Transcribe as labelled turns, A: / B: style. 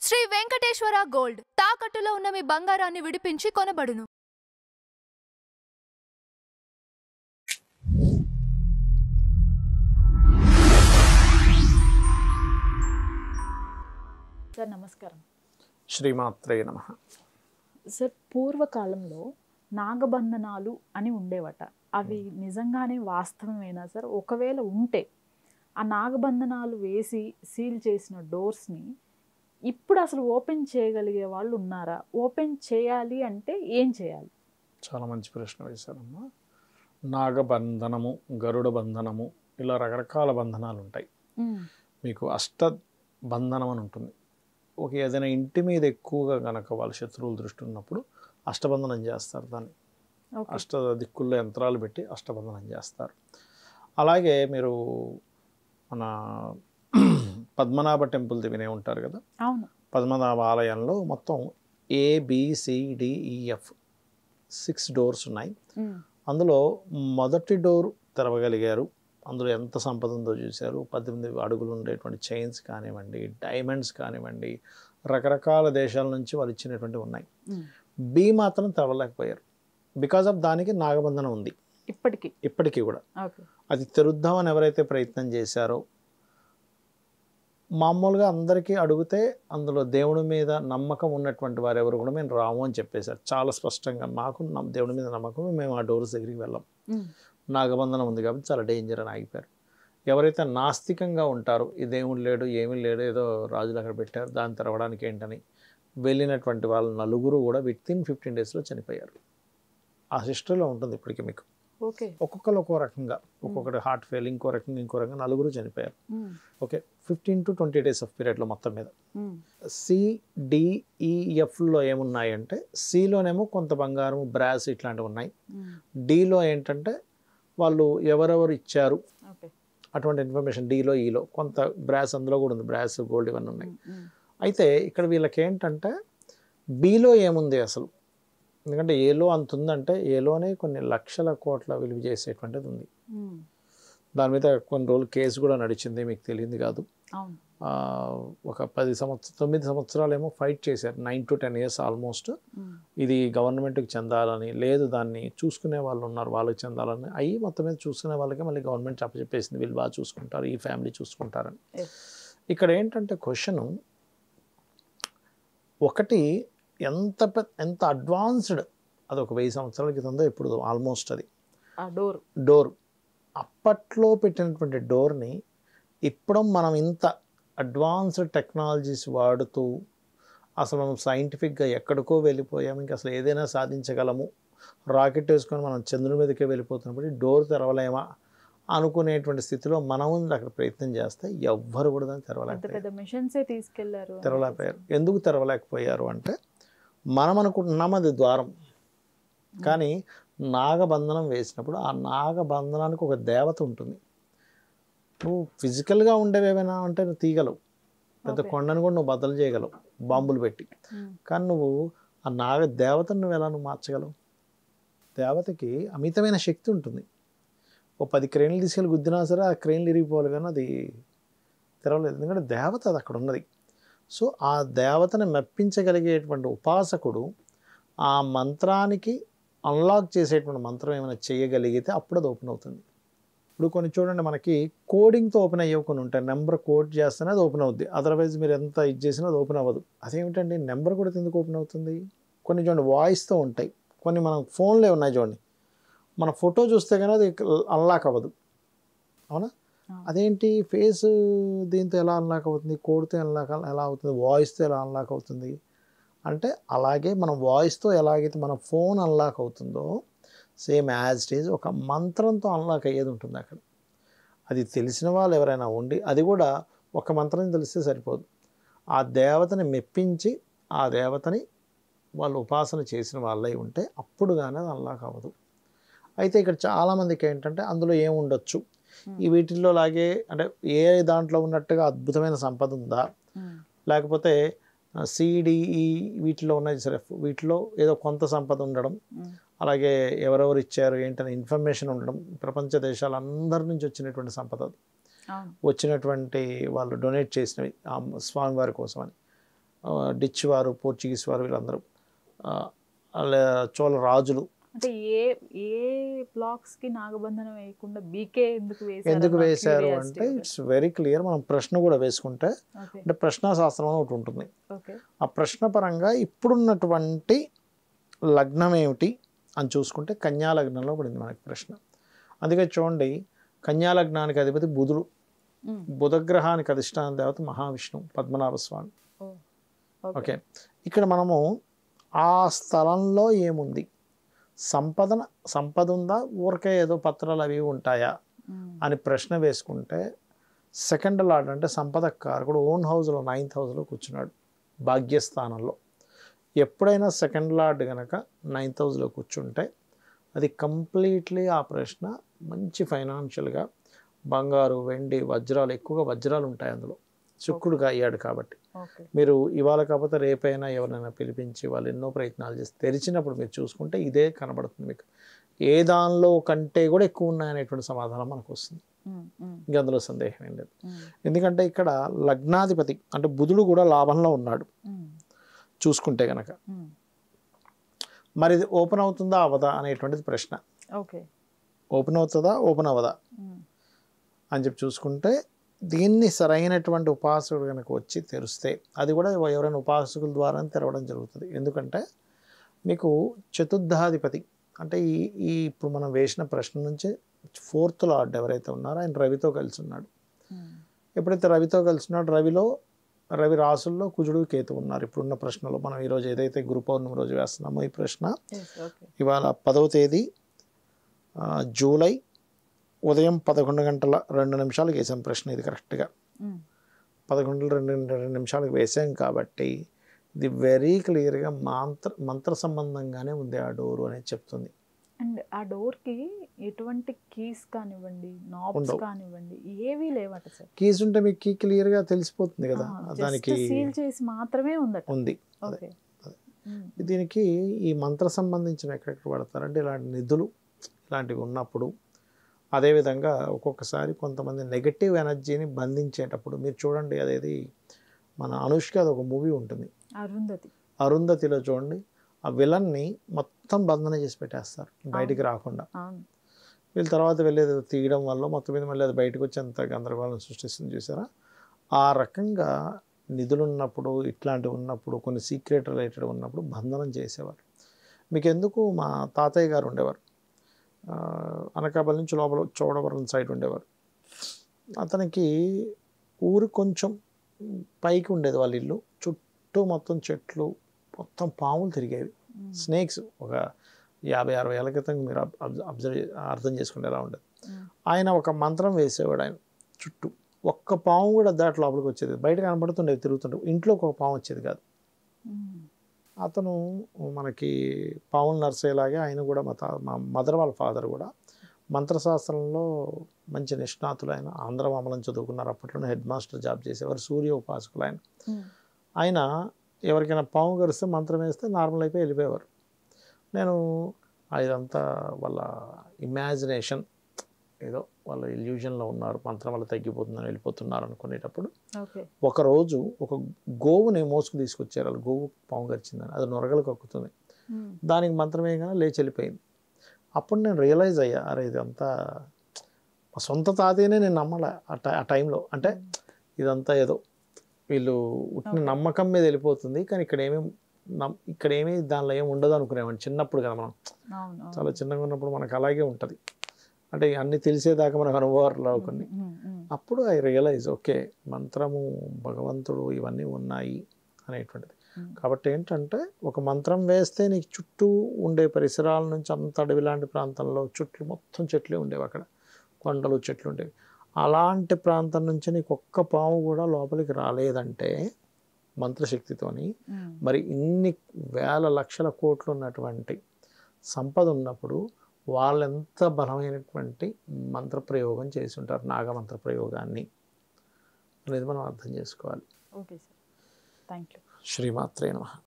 A: Shri Venkateswara gold తాకట్టులో ఉన్న మీ బంగారాన్ని విడిపించి కొనబడును.
B: సార్ నమస్కారం.
C: శ్రీమాత్రే నమః.
B: సార్ పూర్వకాలంలో నాగబంధనాలు అని ఉండేవట, అవి నిజంగానే వాస్తవమేనా సార్? ఒకవేళ ఉంటే ఆ నాగబంధనాలు వేసి సీల్ చేసిన డోర్స్ని ఇప్పుడు అసలు ఓపెన్ చేయగలిగే వాళ్ళు ఉన్నారా? ఓపెన్ చేయాలి అంటే ఏం చేయాలి?
C: చాలా మంచి ప్రశ్న వేశారమ్మా. నాగబంధనము, గరుడ బంధనము, ఇలా రకరకాల బంధనాలు ఉంటాయి. మీకు అష్ట బంధనం అని ఉంటుంది. ఒక ఏదైనా ఇంటి మీద ఎక్కువగా కనుక వాళ్ళ శత్రువుల దృష్టి ఉన్నప్పుడు అష్టబంధనం చేస్తారు. దాన్ని అష్ట దిక్కుల్లో యంత్రాలు పెట్టి అష్టబంధనం చేస్తారు. అలాగే మీరు మన పద్మనాభ టెంపుల్ వినే ఉంటారు కదా.
B: అవును.
C: పద్మనాభ ఆలయంలో మొత్తం ABCDEF 6 డోర్స్ ఉన్నాయి. అందులో మొదటి డోర్ తెరవగలిగారు. అందులో ఎంత సంపద ఉందో చూశారు. 18 అడుగులు ఉండేటువంటి చైన్స్ కానివ్వండి, డైమండ్స్ కానివ్వండి, రకరకాల దేశాల నుంచి వాళ్ళు ఇచ్చినటువంటి ఉన్నాయి. B మాత్రం తెరవలేకపోయారు. బికాజ్ ఆఫ్ దానికి నాగబంధనం ఉంది ఇప్పటికీ కూడా. అది తెరుద్దామని ఎవరైతే ప్రయత్నం చేశారో, మామూలుగా అందరికీ అడిగితే అందులో దేవుడి మీద నమ్మకం ఉన్నటువంటి వారు ఎవరు కూడా మేము రాము అని చెప్పేశారు చాలా స్పష్టంగా. మాకు దేవుడి మీద నమ్మకం, మేము ఆ డోర్స్ దగ్గరికి వెళ్ళాం, నాగబంధనం ఉంది కాబట్టి చాలా డేంజర్ అని ఆగిపోయారు. ఎవరైతే నాస్తికంగా ఉంటారో, ఈ దేవుడు లేడు ఏమీ లేడు, ఏదో రాజులు అక్కడ పెట్టారు దాన్ని తెరవడానికి ఏంటని వెళ్ళినటువంటి వాళ్ళు నలుగురు కూడా వితిన్ 15 డేస్లో చనిపోయారు. ఆ హిస్టరీలో ఉంటుంది ఇప్పటికీ మీకు. ఒక్కొక్కరు ఒక్కో రకంగా, ఒక్కొక్కటి హార్ట్ ఫెయిల్, ఇంకో రకంగా నలుగురు చనిపోయారు. ఓకే, 15 to 20 డేస్ ఆఫ్ పీరియడ్లో మొత్తం మీద. CDEFలో ఏమున్నాయంటే, Cలోనేమో కొంత బంగారం, బ్రాస్ ఇట్లాంటివి ఉన్నాయి. Dలో ఏంటంటే వాళ్ళు ఎవరెవరు ఇచ్చారు అటువంటి ఇన్ఫర్మేషన్ Dలో, Eలో కొంత బ్రాస్ అందులో కూడా ఉంది, బ్రాస్ గోల్డ్ ఇవన్నీ ఉన్నాయి. అయితే ఇక్కడ వీళ్ళకి ఏంటంటే Bలో ఏముంది అసలు, ఎందుకంటే ఏలో అంత ఉందంటే ఏలోనే కొన్ని లక్షల కోట్ల విలువ చేసేటువంటిది ఉంది. దాని మీద కొన్ని రోజులు కేసు కూడా నడిచింది, మీకు తెలియదు కాదు. ఒక 9 సంవత్సరాలు ఏమో ఫైట్ చేశారు, 9 to 10 years ఆల్మోస్ట్. ఇది గవర్నమెంట్కి చెందాలని లేదు, దాన్ని చూసుకునే వాళ్ళు ఉన్నారు వాళ్ళకి చెందాలని, అయ్యి మొత్తం మీద చూసుకునే వాళ్ళకి మళ్ళీ గవర్నమెంట్ చెప్పేసింది వీళ్ళు బాగా చూసుకుంటారు, ఈ ఫ్యామిలీ చూసుకుంటారని. ఇక్కడ ఏంటంటే క్వశ్చను ఒకటి, ఎంత అడ్వాన్స్డ్, అది ఒక 1000 సంవత్సరాల క్రితంలో ఇప్పుడు ఆల్మోస్ట్ అది డోర్. అప్పట్లో పెట్టినటువంటి డోర్ని ఇప్పుడు మనం ఇంత అడ్వాన్స్డ్ టెక్నాలజీస్ వాడుతూ అసలు మనం సైంటిఫిక్గా ఎక్కడికో వెళ్ళిపోయాము, ఇంకా అసలు ఏదైనా సాధించగలము, రాకెట్ వేసుకొని మనం చంద్రుని మీదకే వెళ్ళిపోతున్నప్పుడు డోర్ తెరవలేమా అనుకునేటువంటి స్థితిలో మనం అక్కడ ప్రయత్నం చేస్తే ఎవ్వరు కూడా దాన్ని తెరవలేకపోయారు. ఎందుకు తెరవలేకపోయారు అంటే, మనం అనుకుంటున్నాం అది ద్వారం, కానీ నాగబంధనం వేసినప్పుడు ఆ నాగబంధనానికి ఒక దేవత ఉంటుంది. నువ్వు ఫిజికల్గా ఉండేవి ఏమైనా అంటే నువ్వు తీయగలవు, పెద్ద కొండను కూడా నువ్వు బద్దలు చేయగలవు బాంబులు పెట్టి, కానీ నువ్వు ఆ నాగ దేవతను నువ్వు ఎలా మార్చగలవు? దేవతకి అమితమైన శక్తి ఉంటుంది. ఓ 10 క్రేన్లు తీసుకెళ్ళి గుద్దినా సరే ఆ క్రేన్లు ఇరిగిపోవాలి, కానీ అది తెరవలేదు, ఎందుకంటే దేవత అది అక్కడ ఉన్నది. సో ఆ దేవతను మెప్పించగలిగేటువంటి ఉపాసకుడు ఆ మంత్రానికి అన్లాక్ చేసేటువంటి మంత్రం ఏమైనా చేయగలిగితే అప్పుడు అది ఓపెన్ అవుతుంది. ఇప్పుడు కొన్ని చూడండి, మనకి కోడింగ్తో ఓపెన్ అయ్యేవి కొన్ని ఉంటాయి. నెంబర్ కోడ్ చేస్తేనే అది ఓపెన్ అవుద్ది, అదర్వైజ్ మీరు ఎంత ఇది చేసినా అది ఓపెన్ అవ్వదు. అదేమిటండి, నెంబర్ కూడా ఎందుకు ఓపెన్ అవుతుంది? కొన్ని చూడండి వాయిస్తో ఉంటాయి, కొన్ని మనం ఫోన్లే ఉన్నాయి చూడండి, మన ఫోటో చూస్తే కానీ అది అన్లాక్ అవ్వదు, అవునా? అదేంటి, ఫేస్ దీంతో ఎలా అన్లాక్ అవుతుంది, కోడ్తో ఎలా అవుతుంది, వాయిస్తో ఎలా అన్లాక్ అవుతుంది అంటే, అలాగే మనం వాయిస్తో ఎలాగైతే మన ఫోన్ అన్లాక్ అవుతుందో సేమ్ యాజ్ ఇట్ ఈజ్ ఒక మంత్రంతో అన్లాక్ అయ్యేది ఉంటుంది అక్కడ. అది తెలిసిన వాళ్ళు ఎవరైనా ఉండి, అది కూడా ఒక మంత్రం తెలిస్తే సరిపోదు, ఆ దేవతని మెప్పించి ఆ దేవతని వాళ్ళు ఉపాసన చేసిన వాళ్ళై ఉంటే అప్పుడు కానీ అది అన్లాక్ అవ్వదు. అయితే ఇక్కడ చాలామందికి ఏంటంటే అందులో ఏముండొచ్చు, ఈ వీటిల్లో లాగే అంటే ఏ దాంట్లో ఉన్నట్టుగా అద్భుతమైన సంపద ఉందా, లేకపోతే CDE వీటిలో ఉన్నాయి సరే, వీటిలో ఏదో కొంత సంపద ఉండడం, అలాగే ఎవరెవరు ఇచ్చారు ఏంటనే ఇన్ఫర్మేషన్ ఉండడం, ప్రపంచ దేశాలందరి నుంచి వచ్చినటువంటి సంపద, వచ్చినటువంటి వాళ్ళు డొనేట్ చేసినవి స్వామివారి కోసం అని. డిచ్ వారు, పోర్చుగీస్ వారు వీళ్ళందరూ, అలా చోళ రాజులు
B: అంటే ఏ ఏ బ్లాక్స్ కి నాగబంధనం వేయకుండా బీకే ఎందుకు వేశారు
C: ఎందుకు
B: అన్న
C: వేశారు
B: curiosity
C: అంటే
B: ఒకటి.
C: It's very clear. మనం ప్రశ్న కూడా వేసుకుంటే
B: ఓకే
C: అంటే ప్రశ్నాశాస్త్రం అని ఒకటి ఉంటుంది.
B: ఓకే
C: ఆ ప్రశ్న పరంగా ఇప్పుడున్నటువంటి లగ్నం ఏమిటి అని చూసుకుంటే కన్యా లగ్నంలో పడింది మనకి ప్రశ్న. అందుకే చూడండి, కన్యా లగ్నానికి అధిపతి బుధుడు, బుధగ్రహానికి అధిష్టాన దేవత మహావిష్ణువు పద్మనాభ స్వామి. ఓకే, ఇక్కడ మనము ఆ స్థలంలో ఏముంది, సంపద ఉందా, ఊరికే ఏదో పత్రాలు అవి ఉంటాయా అని ప్రశ్న వేసుకుంటే సెకండ్ లార్డ్ అంటే సంపద కారకుడు ఓన్ హౌస్లో 9th హౌస్లో కూర్చున్నాడు భాగ్యస్థానంలో. ఎప్పుడైనా సెకండ్ లార్డ్ కనుక 9th హౌస్లో కూర్చుంటే అది కంప్లీట్లీ ఆ ప్రశ్న మంచి ఫైనాన్షియల్గా బంగారు, వెండి, వజ్రాలు, ఎక్కువగా వజ్రాలు ఉంటాయి అందులో, శుక్రుడుగా అయ్యాడు కాబట్టి. మీరు ఇవాళ కాకపోతే రేపైనా ఎవరైనా పిలిపించి వాళ్ళు ఎన్నో ప్రయత్నాలు చేసి తెరిచినప్పుడు మీరు చూసుకుంటే ఇదే కనబడుతుంది మీకు. ఏ దానిలో కంటే కూడా ఎక్కువ ఉన్నాయనేటువంటి సమాధానం మనకు వస్తుంది. ఇంకా అందులో సందేహం ఏం లేదు. ఎందుకంటే ఇక్కడ లగ్నాధిపతి అంటే బుధుడు కూడా లాభంలో ఉన్నాడు చూసుకుంటే గనక. మరి ఇది ఓపెన్ అవుతుందా అవదా అనేటువంటిది ప్రశ్న. ఓపెన్ అవుతుందా ఓపెన్ అవ్వదా అని చెప్పి చూసుకుంటే దీన్ని సరైనటువంటి ఉపాసకుడు కనుక వచ్చి తెరిస్తే, అది కూడా ఎవరైనా ఉపాసకుల ద్వారా తెరవడం జరుగుతుంది. ఎందుకంటే మీకు చతుర్థాధిపతి అంటే ఈ ఇప్పుడు మనం వేసిన ప్రశ్న నుంచి 4th లార్డ్ ఎవరైతే ఉన్నారో ఆయన రవితో కలిసి ఉన్నాడు. ఎప్పుడైతే రవితో కలిసి ఉన్నాడు, రవి రాసుల్లో కుజుడు, కేతు ఉన్నారు. ఇప్పుడున్న ప్రశ్నలో మనం ఈరోజు ఏదైతే గురు పౌర్ణమి రోజు వేస్తున్నామో ఈ ప్రశ్న ఇవాళ 10వ తేదీ జూలై ఉదయం 11:02 వేసాం ప్రశ్న. ఇది కరెక్ట్గా 11:02 వేసాం కాబట్టి ఇది వెరీ క్లియర్గా మంత్ర సంబంధంగానే ఉంది ఆ డోరు అనేది చెప్తుంది.
B: అండ్ ఆ డోర్కి ఎటువంటి కీస్ కానివ్వండి, నాబ్స్ కానివ్వండి ఏవీ లేవట సార్.
C: కీస్ ఉంటే మీకు కీ క్లియర్గా తెలిసిపోతుంది కదా, దానికి
B: సీల్ చేసి మాత్రమే ఉంది.
C: దీనికి ఈ మంత్ర సంబంధించిన ఎక్కడెక్కడ పడతారంటే ఇలాంటి నిధులు ఇలాంటివి ఉన్నప్పుడు, అదేవిధంగా ఒక్కొక్కసారి కొంతమంది నెగటివ్ ఎనర్జీని బంధించేటప్పుడు మీరు చూడండి, అదేది మన అనుష్క అది ఒక మూవీ ఉంటుంది అరుంధతిలో చూడండి, ఆ విలన్ని మొత్తం బంధన చేసి పెట్టేస్తారు బయటికి రాకుండా. వీళ్ళ తర్వాత వెళ్ళేది తీయడం వల్ల మొత్తం మీద మళ్ళీ అది బయటకు వచ్చి అంత గందరగోళం సృష్టిస్తుంది చూసారా. ఆ రకంగా నిధులు ఉన్నప్పుడు, ఇట్లాంటివి ఉన్నప్పుడు, కొన్ని సీక్రెట్ రిలేటెడ్ ఉన్నప్పుడు బంధనం చేసేవారు. మీకు ఎందుకు మా తాతయ్య గారు ఉండేవారు, అనకాపల్లి నుంచి లోపల చోడవరం సైడ్ ఉండేవారు. అతనికి ఊరు కొంచెం పైకి ఉండేది వాళ్ళ ఇల్లు, చుట్టూ మొత్తం చెట్లు, మొత్తం పాములు తిరిగేవి, స్నేక్స్. ఒక 50-60 ఏళ్ళ క్రితం మీరు అర్థం చేసుకుంటే ఎలా ఉండేది. ఆయన ఒక మంత్రం వేసేవాడు ఆయన చుట్టూ, ఒక్క పాము కూడా దాటి లోపలికి వచ్చేది, బయట కనబడుతుండేది తిరుగుతుండే, ఇంట్లోకి ఒక పాము వచ్చేది కాదు. అతను మనకి పావులు నర్సేలాగే ఆయన కూడా మా మదర్ వాళ్ళ ఫాదర్ కూడా మంత్రశాస్త్రంలో మంచి నిష్ణాతులు. ఆయన ఆంధ్ర మామలం చదువుకున్నారు, అప్పట్లోనే హెడ్ మాస్టర్ జాబ్ చేసేవారు, సూర్య ఉపాసకులు ఆయన. ఆయన ఎవరికైనా పాము గరిస్తే మంత్రం వేస్తే నార్మల్ అయిపోయి వెళ్ళిపోయేవారు. నేను ఇదంతా వాళ్ళ ఇమాజినేషన్, ఏదో వాళ్ళ ఇల్యూజన్లో ఉన్నారు, మంత్రం వల్ల తగ్గిపోతుందని వెళ్ళిపోతున్నారు అనుకునేటప్పుడు ఒకరోజు ఒక గోవుని మోసుకు తీసుకొచ్చారు. వాళ్ళు గోవు పాము గరిచిందని, అది నొరగలు కక్కుతుంది, దానికి మంత్రం వేయగానే లేచి వెళ్ళిపోయింది. అప్పుడు నేను రియలైజ్ అయ్యా, అరే ఇదంతా మా సొంత తాతయ్యనే నేను నమ్మలే ఆ టైంలో. అంటే ఇదంతా ఏదో వీళ్ళు ఉట్టిన నమ్మకం మీద వెళ్ళిపోతుంది, కానీ ఇక్కడేమీ దానిలో ఏమి ఉండదు అనుకునేవాడిని చిన్నప్పుడు కదా. మనం చాలా చిన్నగా ఉన్నప్పుడు మనకు అలాగే ఉంటుంది, అంటే అన్నీ తెలిసేదాకా మనకు అనుభవాలు కొన్ని. అప్పుడు ఐ రియలైజ్ ఓకే మంత్రము, భగవంతుడు ఇవన్నీ ఉన్నాయి అనేటువంటిది. కాబట్టి ఏంటంటే ఒక మంత్రం వేస్తే నీకు చుట్టూ ఉండే పరిసరాల నుంచి అంత అడవి లాంటి ప్రాంతంలో చుట్టూ మొత్తం చెట్లే ఉండేవి, అక్కడ కొండలు చెట్లు ఉండేవి. అలాంటి ప్రాంతం నుంచి నీకు ఒక్క పాము కూడా లోపలికి రాలేదంటే మంత్రశక్తితోని, మరి ఇన్ని వేల లక్షల కోట్లు ఉన్నటువంటి సంపద ఉన్నప్పుడు వాళ్ళు ఎంత బలమైనటువంటి మంత్రప్రయోగం చేసి ఉంటారు, నాగమంత్ర ప్రయోగాన్ని అనేది మనం అర్థం చేసుకోవాలి.
B: Okay sir, thank you.
C: శ్రీమాత్రే నమః.